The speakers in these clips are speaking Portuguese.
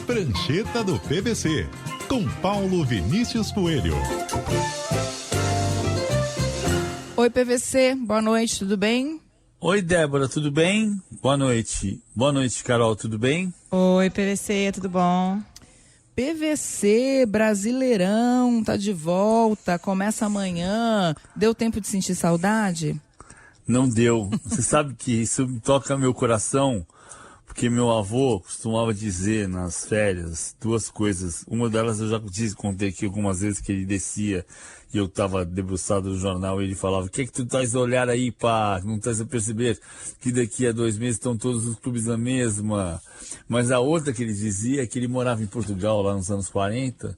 Prancheta do PVC, com Paulo Vinícius Coelho. Oi, PVC, boa noite, tudo bem? Oi, Débora, tudo bem? Boa noite. Boa noite, Carol, tudo bem? Oi, PVC, tudo bom? PVC, Brasileirão, tá de volta, começa amanhã. Deu tempo de sentir saudade? Não deu. Você sabe que isso me toca meu coração, porque meu avô costumava dizer nas férias duas coisas. Uma delas eu já contei aqui algumas vezes, que ele descia e eu estava debruçado no jornal e ele falava: o que é que tu estás a olhar aí, pá? Não estás a perceber que daqui a 2 meses estão todos os clubes na mesma? Mas a outra que ele dizia é que ele morava em Portugal lá nos anos 40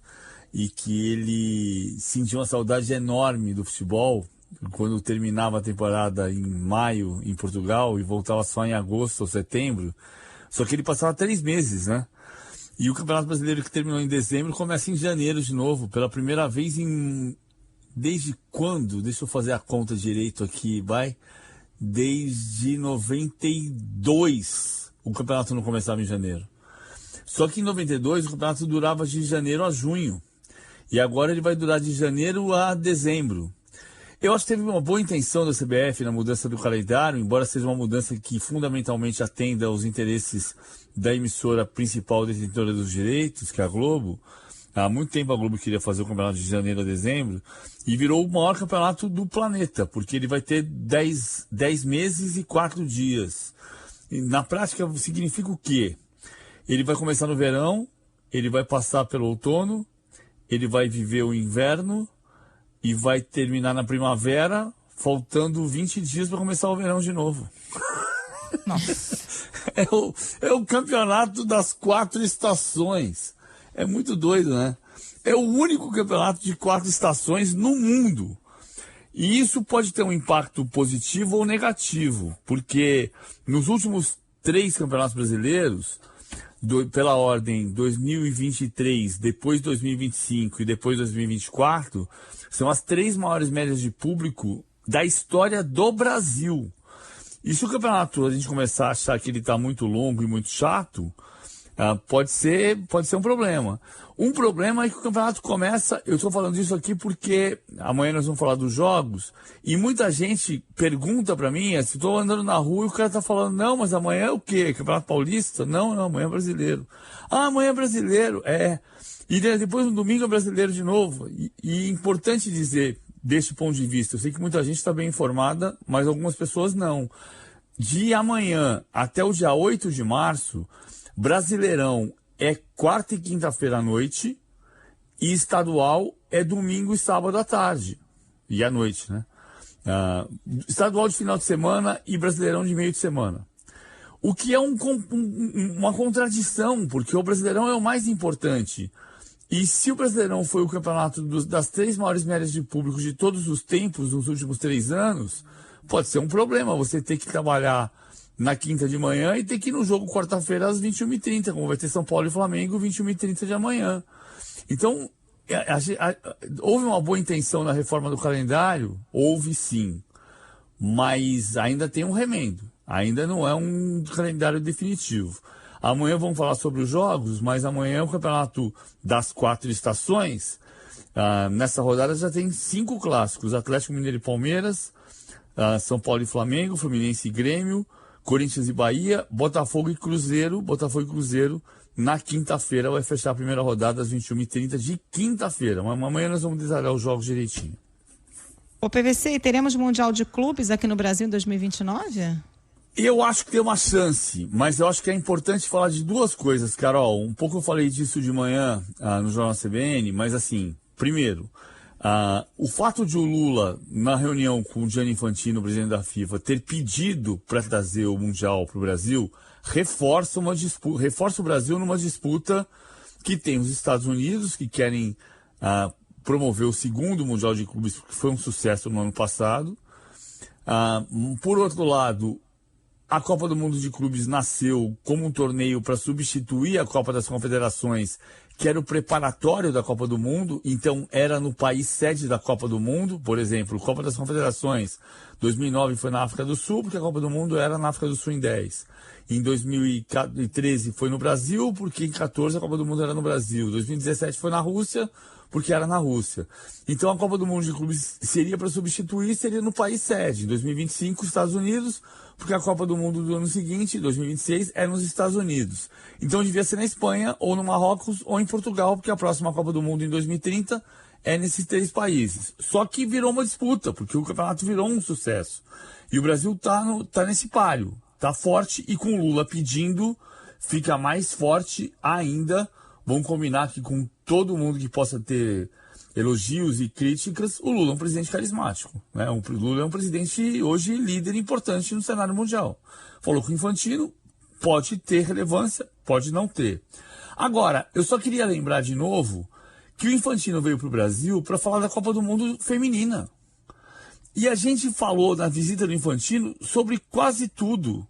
e que ele sentia uma saudade enorme do futebol quando terminava a temporada em maio em Portugal e voltava só em agosto ou setembro. Só que ele passava 3 meses, né? E o Campeonato Brasileiro, que terminou em dezembro, começa em janeiro de novo, pela primeira vez em... Desde quando? Deixa eu fazer a conta direito aqui, vai. Desde 92 o campeonato não começava em janeiro. Só que em 92 o campeonato durava de janeiro a junho. E agora ele vai durar de janeiro a dezembro. Eu acho que teve uma boa intenção da CBF na mudança do calendário, embora seja uma mudança que fundamentalmente atenda aos interesses da emissora principal detentora dos direitos, que é a Globo. Há muito tempo a Globo queria fazer o campeonato de janeiro a dezembro e virou o maior campeonato do planeta, porque ele vai ter 10 meses e 4 dias. E na prática significa o quê? Ele vai começar no verão, ele vai passar pelo outono, ele vai viver o inverno e vai terminar na primavera, faltando 20 dias para começar o verão de novo. Nossa. É o campeonato das 4 estações. É muito doido, né? É o único campeonato de 4 estações no mundo. E isso pode ter um impacto positivo ou negativo, porque nos últimos 3 campeonatos brasileiros, pela ordem 2023, depois 2025 e depois 2024, são as 3 maiores médias de público da história do Brasil. E se o campeonato a gente começar a achar que ele está muito longo e muito chato, pode ser um problema. Um problema é que o campeonato começa, eu estou falando isso aqui porque amanhã nós vamos falar dos jogos, e muita gente pergunta para mim, se estou andando na rua e o cara está falando: não, mas amanhã é o quê? Campeonato Paulista? Não, amanhã é brasileiro. Amanhã é brasileiro, E depois no domingo é brasileiro de novo. E é importante dizer, desse ponto de vista, eu sei que muita gente está bem informada, mas algumas pessoas não. De amanhã até o dia 8 de março, Brasileirão é quarta e quinta-feira à noite e estadual é domingo e sábado à tarde e à noite, né? Estadual de final de semana e Brasileirão de meio de semana. O que é uma contradição, porque o Brasileirão é o mais importante. E se o Brasileirão foi o campeonato das 3 maiores médias de público de todos os tempos nos últimos 3 anos, pode ser um problema você ter que trabalhar na quinta de manhã e ter que ir no jogo quarta-feira às 21h30, como vai ter São Paulo e Flamengo, 21h30 de amanhã. Então, houve uma boa intenção na reforma do calendário? Houve sim, mas ainda tem um remendo, ainda não é um calendário definitivo. Amanhã vamos falar sobre os jogos, mas amanhã é o campeonato das 4 estações. Nessa rodada já tem 5 clássicos: Atlético Mineiro e Palmeiras, São Paulo e Flamengo, Fluminense e Grêmio, Corinthians e Bahia, Botafogo e Cruzeiro. Botafogo e Cruzeiro na quinta-feira vai fechar a primeira rodada às 21h30 de quinta-feira. Mas amanhã nós vamos detalhar os jogos direitinho. Ô, PVC, teremos Mundial de Clubes aqui no Brasil em 2029? Eu acho que tem uma chance, mas eu acho que é importante falar de 2 coisas, Carol. Um pouco eu falei disso de manhã no Jornal CBN, mas assim, primeiro, o fato de o Lula, na reunião com o Gianni Infantino, presidente da FIFA, ter pedido para trazer o Mundial para o Brasil, reforça o Brasil numa disputa que tem os Estados Unidos, que querem promover o 2º Mundial de Clubes, que foi um sucesso no ano passado. Por outro lado, a Copa do Mundo de Clubes nasceu como um torneio para substituir a Copa das Confederações, que era o preparatório da Copa do Mundo, então era no país sede da Copa do Mundo, por exemplo, Copa das Confederações, 2009 foi na África do Sul, porque a Copa do Mundo era na África do Sul em 10. Em 2013 foi no Brasil, porque em 14 a Copa do Mundo era no Brasil. 2017 foi na Rússia, porque era na Rússia. Então a Copa do Mundo de Clubes seria para substituir, seria no país sede. Em 2025, Estados Unidos, porque a Copa do Mundo do ano seguinte, 2026, é nos Estados Unidos. Então devia ser na Espanha, ou no Marrocos, ou em Portugal, porque a próxima Copa do Mundo em 2030 é nesses 3 países. Só que virou uma disputa, porque o campeonato virou um sucesso. E o Brasil tá nesse páreo, tá forte, e com o Lula pedindo, fica mais forte ainda. Vamos combinar que com todo mundo que possa ter elogios e críticas, o Lula é um presidente carismático, né? O Lula é um presidente hoje líder importante no cenário mundial. Falou com o Infantino, pode ter relevância, pode não ter. Agora, eu só queria lembrar de novo que o Infantino veio para o Brasil para falar da Copa do Mundo feminina. E a gente falou na visita do Infantino sobre quase tudo,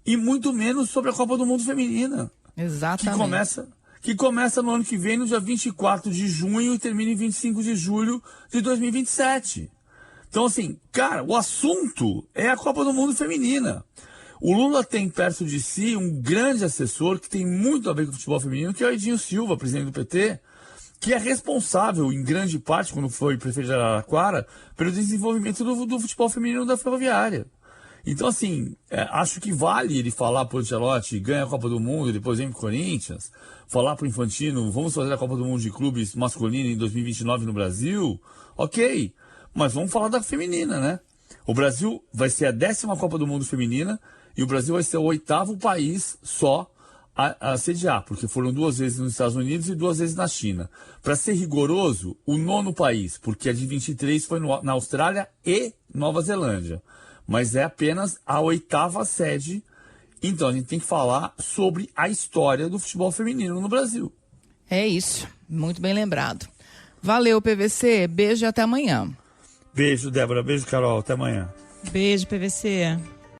e muito menos sobre a Copa do Mundo feminina. Exatamente. Que começa no ano que vem, no dia 24 de junho, e termina em 25 de julho de 2027. Então, assim, cara, o assunto é a Copa do Mundo feminina. O Lula tem perto de si um grande assessor que tem muito a ver com o futebol feminino, que é o Edinho Silva, presidente do PT, que é responsável, em grande parte, quando foi prefeito de Araraquara, pelo desenvolvimento do futebol feminino da Ferroviária. Então, assim, acho que vale ele falar pro Ancelotti, ganha a Copa do Mundo, depois vem pro Corinthians, falar pro Infantino, vamos fazer a Copa do Mundo de clubes masculina em 2029 no Brasil, ok, mas vamos falar da feminina, né? O Brasil vai ser a 10ª Copa do Mundo feminina, e o Brasil vai ser o 8º país só a sediar, porque foram 2 vezes nos Estados Unidos e 2 vezes na China. Para ser rigoroso, o 9º país, porque a de 23 foi na Austrália e Nova Zelândia. Mas é apenas a 8ª sede. Então a gente tem que falar sobre a história do futebol feminino no Brasil. É isso, muito bem lembrado. Valeu, PVC, beijo e até amanhã. Beijo, Débora, beijo, Carol, até amanhã. Beijo, PVC.